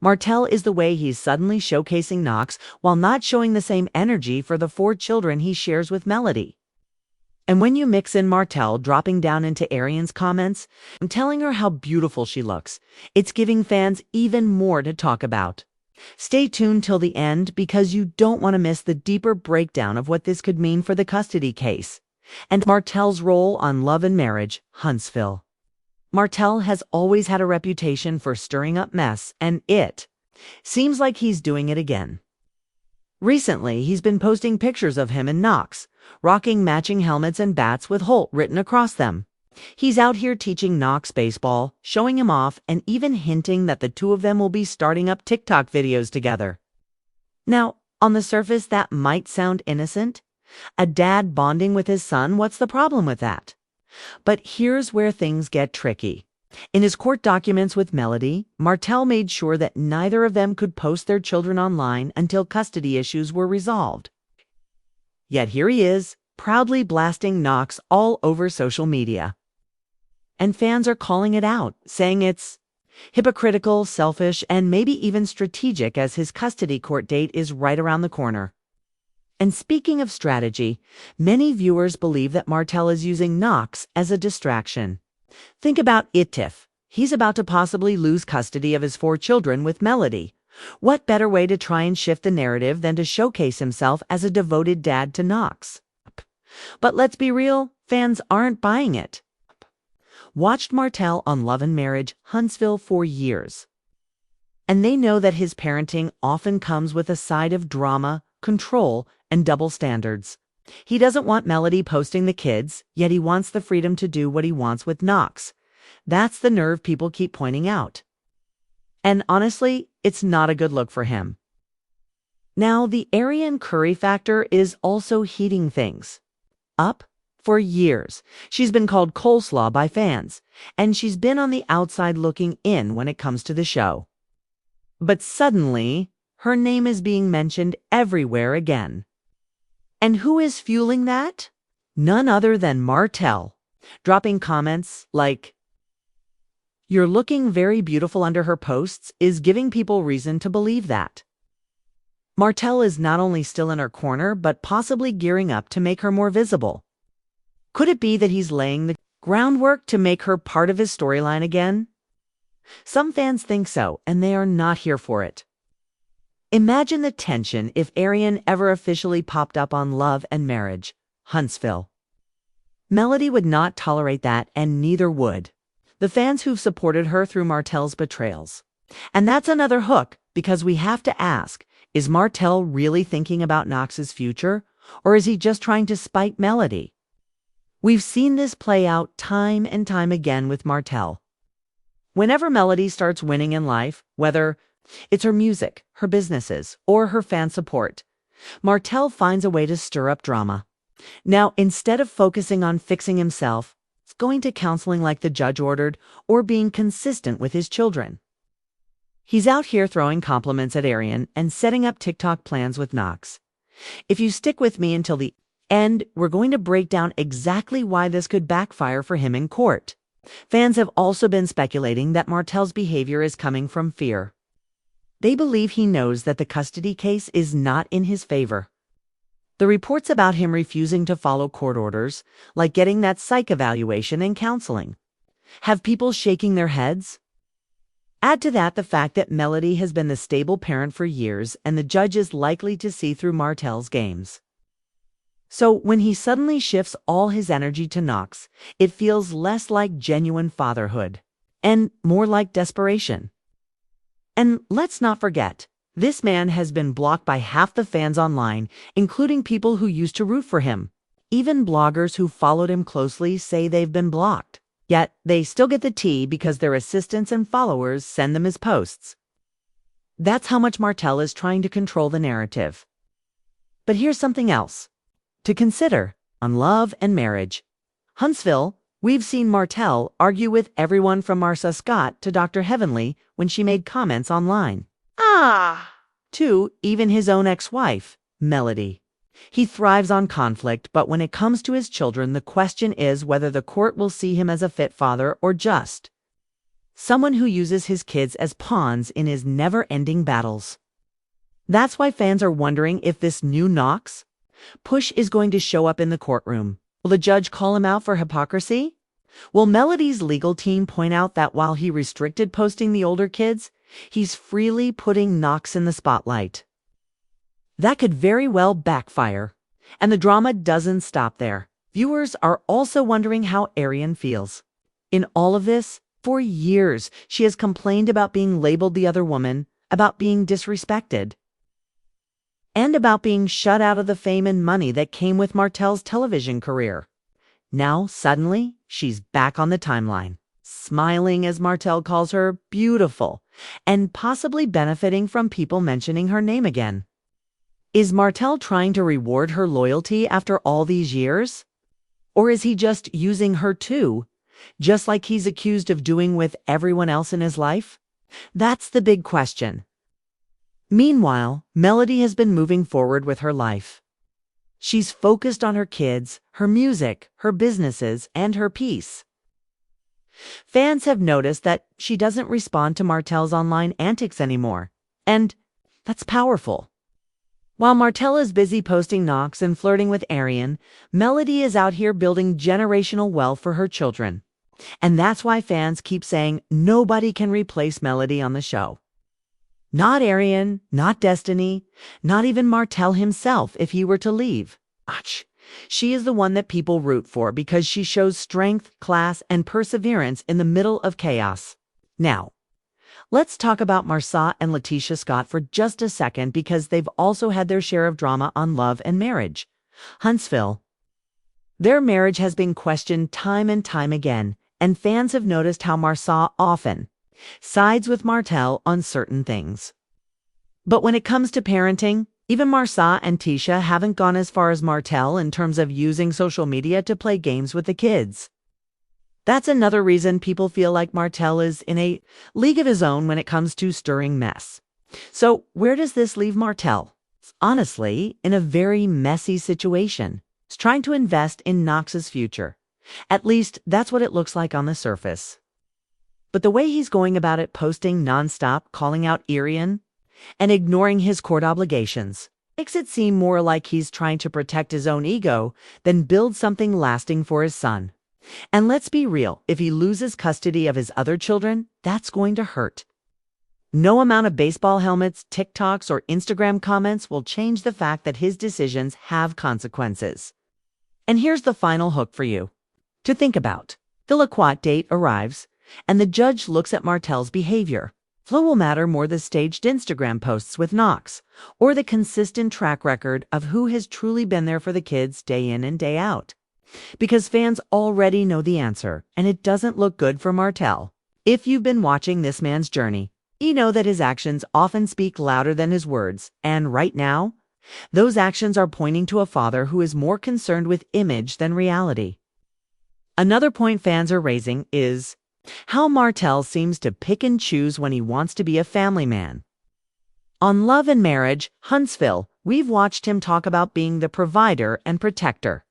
Martell is the way he's suddenly showcasing Knox while not showing the same energy for the 4 children he shares with Melody. And when you mix in Martell dropping down into Arionne's comments and telling her how beautiful she looks, it's giving fans even more to talk about. Stay tuned till the end because you don't want to miss the deeper breakdown of what this could mean for the custody case and Martell's role on Love and Marriage, Huntsville. Martell has always had a reputation for stirring up mess, and it seems like he's doing it again. Recently, he's been posting pictures of him and Knox, rocking matching helmets and bats with Holt written across them. He's out here teaching Knox baseball, showing him off, and even hinting that the 2 of them will be starting up TikTok videos together. Now, on the surface, that might sound innocent. A dad bonding with his son, what's the problem with that? But here's where things get tricky. In his court documents with Melody, Martell made sure that neither of them could post their children online until custody issues were resolved. Yet here he is, proudly blasting Knox all over social media. And fans are calling it out, saying it's hypocritical, selfish, and maybe even strategic as his custody court date is right around the corner. And speaking of strategy, many viewers believe that Martell is using Knox as a distraction. Think about Itif. He's about to possibly lose custody of his 4 children with Melody. What better way to try and shift the narrative than to showcase himself as a devoted dad to Knox? But let's be real, fans aren't buying it. Watched Martell on Love and Marriage, Huntsville for years. And they know that his parenting often comes with a side of drama, control, and double standards. He doesn't want Melody posting the kids, yet he wants the freedom to do what he wants with Knox. That's the nerve people keep pointing out. And honestly, it's not a good look for him. Now, the Arionne Curry factor is also heating things up. For years, she's been called coleslaw by fans, and she's been on the outside looking in when it comes to the show. But suddenly, her name is being mentioned everywhere again. And who is fueling that? None other than Martell, dropping comments like, "You're looking very beautiful" under her posts is giving people reason to believe that. Martell is not only still in her corner, but possibly gearing up to make her more visible. Could it be that he's laying the groundwork to make her part of his storyline again? Some fans think so, and they are not here for it. Imagine the tension if Arionne ever officially popped up on Love and Marriage, Huntsville. Melody would not tolerate that, and neither would the fans who've supported her through Martell's betrayals. And that's another hook, because we have to ask, is Martell really thinking about Knox's future, or is he just trying to spite Melody? We've seen this play out time and time again with Martell. Whenever Melody starts winning in life, whether it's her music, her businesses, or her fan support, Martell finds a way to stir up drama. Now, instead of focusing on fixing himself, it's going to counseling like the judge ordered, or being consistent with his children. He's out here throwing compliments at Arrion and setting up TikTok plans with Knox. If you stick with me until the end, we're going to break down exactly why this could backfire for him in court. Fans have also been speculating that Martell's behavior is coming from fear. They believe he knows that the custody case is not in his favor. The reports about him refusing to follow court orders, like getting that psych evaluation and counseling, have people shaking their heads. Add to that the fact that Melody has been the stable parent for years, and the judge is likely to see through Martell's games. So when he suddenly shifts all his energy to Knox, it feels less like genuine fatherhood and more like desperation. And let's not forget, this man has been blocked by half the fans online, including people who used to root for him. Even bloggers who followed him closely say they've been blocked. Yet they still get the tea because their assistants and followers send them his posts. That's how much Martell is trying to control the narrative. But here's something else to consider on Love and Marriage. Huntsville, we've seen Martell argue with everyone from Marcia Scott to Dr. Heavenly when she made comments online. To even his own ex-wife, Melody. He thrives on conflict, but when it comes to his children, the question is whether the court will see him as a fit father or just someone who uses his kids as pawns in his never-ending battles. That's why fans are wondering if this new Knox push is going to show up in the courtroom. Will the judge call him out for hypocrisy? Will Melody's legal team point out that while he restricted posting the older kids, he's freely putting Knox in the spotlight? That could very well backfire. And the drama doesn't stop there. Viewers are also wondering how Arionne feels. In all of this, for years, she has complained about being labeled the other woman, about being disrespected, and about being shut out of the fame and money that came with Martell's television career. Now, suddenly, she's back on the timeline, smiling as Martell calls her beautiful, and possibly benefiting from people mentioning her name again. Is Martell trying to reward her loyalty after all these years? Or is he just using her too, just like he's accused of doing with everyone else in his life? That's the big question. Meanwhile, Melody has been moving forward with her life. She's focused on her kids, her music, her businesses, and her peace. Fans have noticed that she doesn't respond to Martell's online antics anymore, and that's powerful. While Martell is busy posting Knox and flirting with Arionne, Melody is out here building generational wealth for her children. And that's why fans keep saying nobody can replace Melody on the show. Not Arionne, not Destiny, not even Martell himself if he were to leave. She is the one that people root for because she shows strength, class, and perseverance in the middle of chaos. Now, let's talk about Martell and Letitia Scott for just a second because they've also had their share of drama on Love and Marriage. Huntsville. Their marriage has been questioned time and time again, and fans have noticed how Martell often sides with Martell on certain things. But when it comes to parenting, even Martell and Tisha haven't gone as far as Martell in terms of using social media to play games with the kids. That's another reason people feel like Martell is in a league of his own when it comes to stirring mess. So where does this leave Martell? Honestly, in a very messy situation. He's trying to invest in Knox's future. At least that's what it looks like on the surface. But the way he's going about it, posting nonstop, calling out Arionne, and ignoring his court obligations, makes it seem more like he's trying to protect his own ego than build something lasting for his son. And let's be real, if he loses custody of his other children, that's going to hurt. No amount of baseball helmets, TikToks, or Instagram comments will change the fact that his decisions have consequences. And here's the final hook for you to think about. The Laquat date arrives, and the judge looks at Martell's behavior. Flow will matter more than staged Instagram posts with Knox, or the consistent track record of who has truly been there for the kids day in and day out. Because fans already know the answer, and it doesn't look good for Martell. If you've been watching this man's journey, you know that his actions often speak louder than his words, and right now, those actions are pointing to a father who is more concerned with image than reality. Another point fans are raising is how Martell seems to pick and choose when he wants to be a family man. On Love and Marriage, Huntsville, we've watched him talk about being the provider and protector.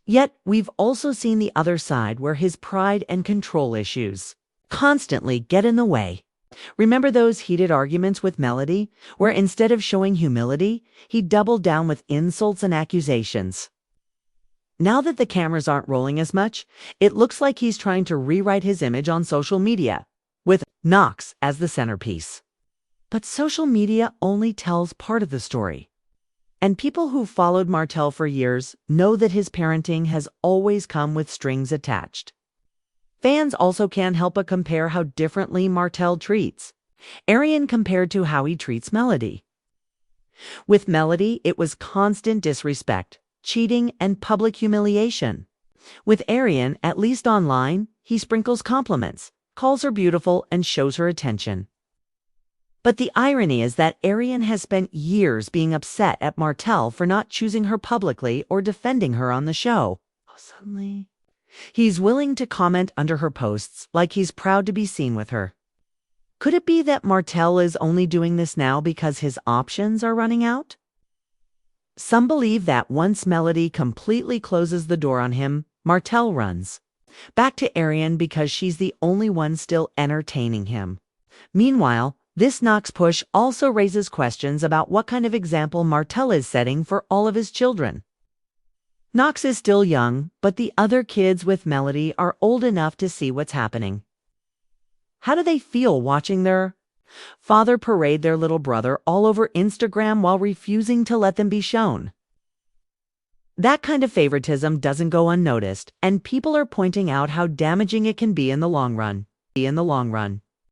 Yet, we've also seen the other side where his pride and control issues constantly get in the way. Remember those heated arguments with Melody, where instead of showing humility, he doubled down with insults and accusations? Now that the cameras aren't rolling as much, it looks like he's trying to rewrite his image on social media, with Knox as the centerpiece. But social media only tells part of the story. And people who've followed Martell for years know that his parenting has always come with strings attached. Fans also can't help but compare how differently Martell treats Arionne compared to how he treats Melody. With Melody, it was constant disrespect, cheating, and public humiliation. With Arionne, at least online, he sprinkles compliments, calls her beautiful, and shows her attention. But the irony is that Arionne has spent years being upset at Martell for not choosing her publicly or defending her on the show. Suddenly, he's willing to comment under her posts like he's proud to be seen with her. Could it be that Martell is only doing this now because his options are running out? Some believe that once Melody completely closes the door on him, Martell runs. Back to Arionne because she's the only one still entertaining him. Meanwhile, this Knox push also raises questions about what kind of example Martell is setting for all of his children. Knox is still young, but the other kids with Melody are old enough to see what's happening. How do they feel watching their father parade their little brother all over Instagram while refusing to let them be shown? That kind of favoritism doesn't go unnoticed, and people are pointing out how damaging it can be in the long run.